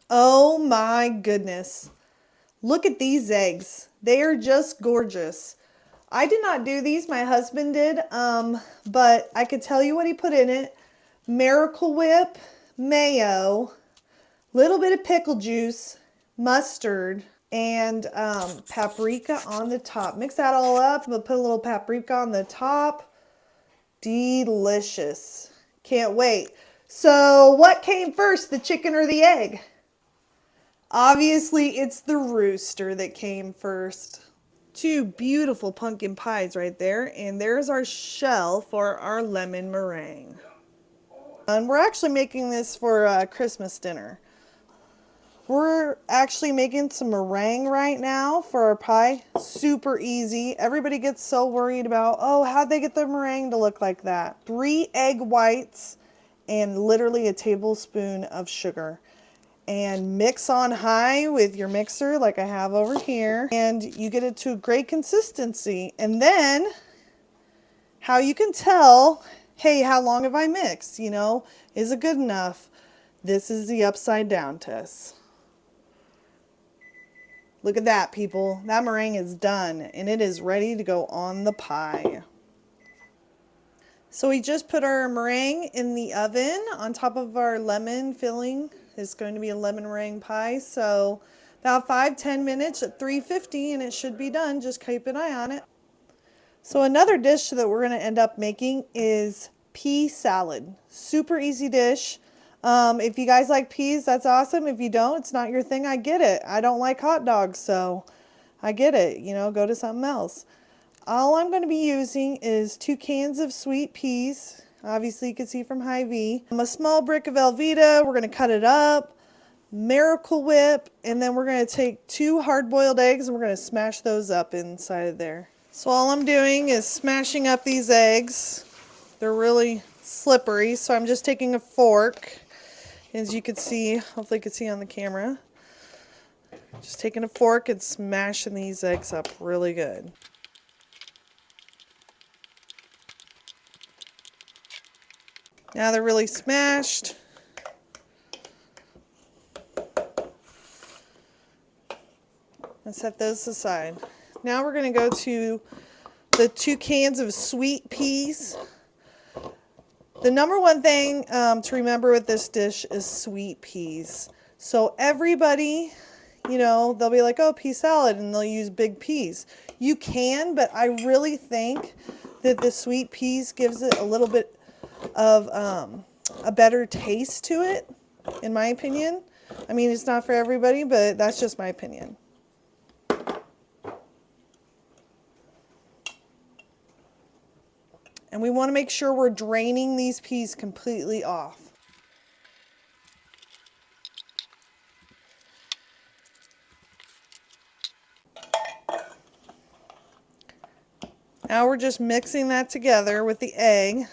Oh my goodness. Look at these eggs. They are just gorgeous. I did not do these, my husband did, but I could tell you what he put in it. Miracle Whip, mayo, little bit of pickle juice, mustard, and paprika on the top. Mix that all up, but put a little paprika on the top. Delicious. Can't wait. So what came first, the chicken or the egg? Obviously, it's the rooster that came first. Two beautiful pumpkin pies right there, and there's our shell for our lemon meringue. And we're actually making this for Christmas dinner. We're actually making some meringue right now for our pie. Super easy. Everybody gets so worried about, oh, how'd they get the meringue to look like that? 3 egg whites and literally a tablespoon of sugar. And mix on high with your mixer like I have over here. And you get it to a great consistency. And then how you can tell, hey, how long have I mixed? You know, is it good enough? This is the upside down test. Look at that, people. That meringue is done and it is ready to go on the pie. So we just put our meringue in the oven on top of our lemon filling. It's going to be a lemon meringue pie. So about 5-10 minutes at 350 and it should be done. Just keep an eye on it. So another dish that we're going to end up making is pea salad. Super easy dish. If you guys like peas, that's awesome. If you don't, it's not your thing. I get it. I don't like hot dogs, so I get it. You know, go to something else. All I'm going to be using is 2 cans of sweet peas. Obviously, you can see from Hy-Vee. A small brick of Velveeta. We're going to cut it up. Miracle Whip. And then we're going to take 2 hard-boiled eggs and we're going to smash those up inside of there. So all I'm doing is smashing up these eggs. They're really slippery, so I'm just taking a fork. As you can see, hopefully you can see on the camera. Just taking a fork and smashing these eggs up really good. Now they're really smashed. And set those aside. Now we're going to go to the 2 cans of sweet peas. The number one thing to remember with this dish is sweet peas. So everybody, you know, they'll be like, oh, pea salad, and they'll use big peas. You can, but I really think that the sweet peas gives it a little bit of a better taste to it, in my opinion. I mean, it's not for everybody, but that's just my opinion. And we want to make sure we're draining these peas completely off. Now we're just mixing that together with the egg.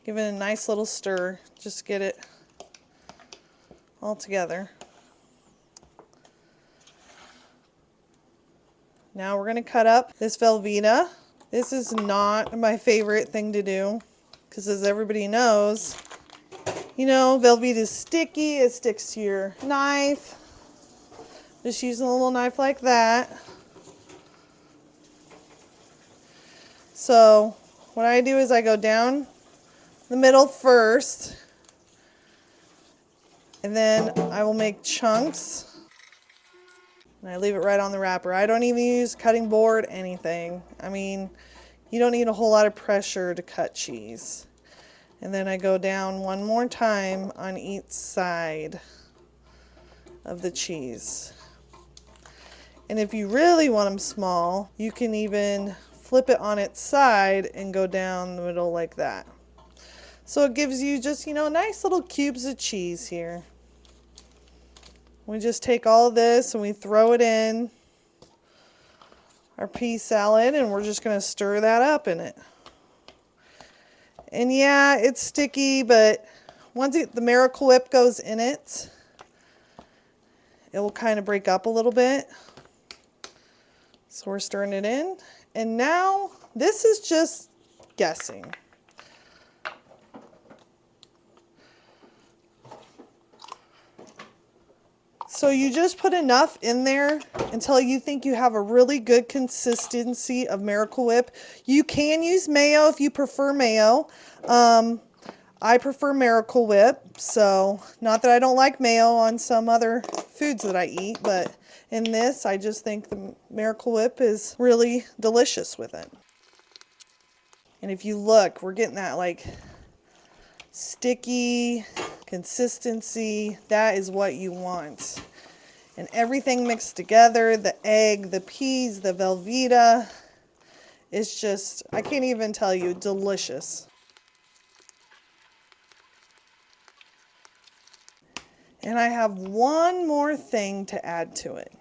Give it a nice little stir. Just get it all together. Now we're going to cut up this Velveeta. This is not my favorite thing to do because, as everybody knows, you know, Velveeta is sticky. It sticks to your knife. Just using a little knife like that. So what I do is I go down the middle first, and then I will make chunks. And I leave it right on the wrapper. I don't even use cutting board, anything. I mean, you don't need a whole lot of pressure to cut cheese. And then I go down one more time on each side of the cheese. And if you really want them small, you can even flip it on its side and go down the middle like that. So it gives you just, you know, nice little cubes of cheese here. We just take all of this and we throw it in our pea salad, and we're just going to stir that up in it. And yeah, it's sticky, but once the Miracle Whip goes in it, it will kind of break up a little bit. So we're stirring it in. And now this is just guessing. So you just put enough in there until you think you have a really good consistency of Miracle Whip. You can use mayo if you prefer mayo. I prefer Miracle Whip, so not that I don't like mayo on some other foods that I eat, but in this, I just think the Miracle Whip is really delicious with it. And if you look, we're getting that like sticky consistency. That is what you want. And everything mixed together, the egg, the peas, the Velveeta. It's just, I can't even tell you, delicious. And I have one more thing to add to it.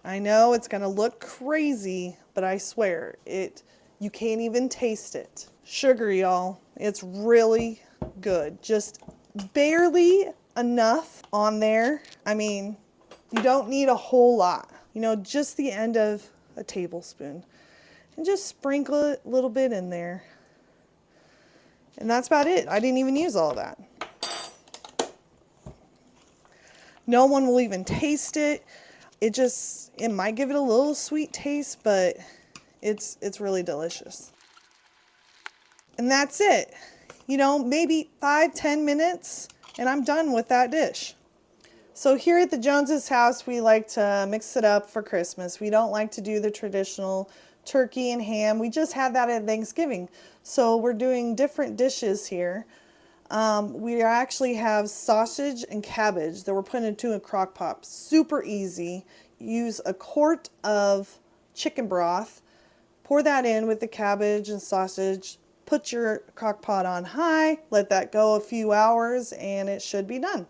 I know it's gonna look crazy, but I swear, you can't even taste it. Sugar, y'all. It's really good. Just barely enough on there. I mean, you don't need a whole lot. You know, just the end of a tablespoon. And just sprinkle it a little bit in there. And that's about it. I didn't even use all that. No one will even taste it. It might give it a little sweet taste, but it's really delicious. And that's it. You know, maybe 5-10 minutes and I'm done with that dish. So here at the Joneses house, we like to mix it up for Christmas. We don't like to do the traditional turkey and ham. We just had that at Thanksgiving. So we're doing different dishes here. We actually have sausage and cabbage that we're putting into a crock pot. Super easy. Use a quart of chicken broth. Pour that in with the cabbage and sausage. Put your crock pot on high. Let that go a few hours and it should be done.